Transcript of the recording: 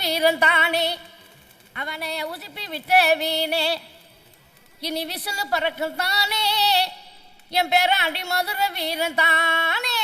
வீரன் தானே அவனை உசுப்பி விட்ட வீணே இனி விசிலு பறக்கும் தானே என் பேர அடி மதுரை வீரன் தானே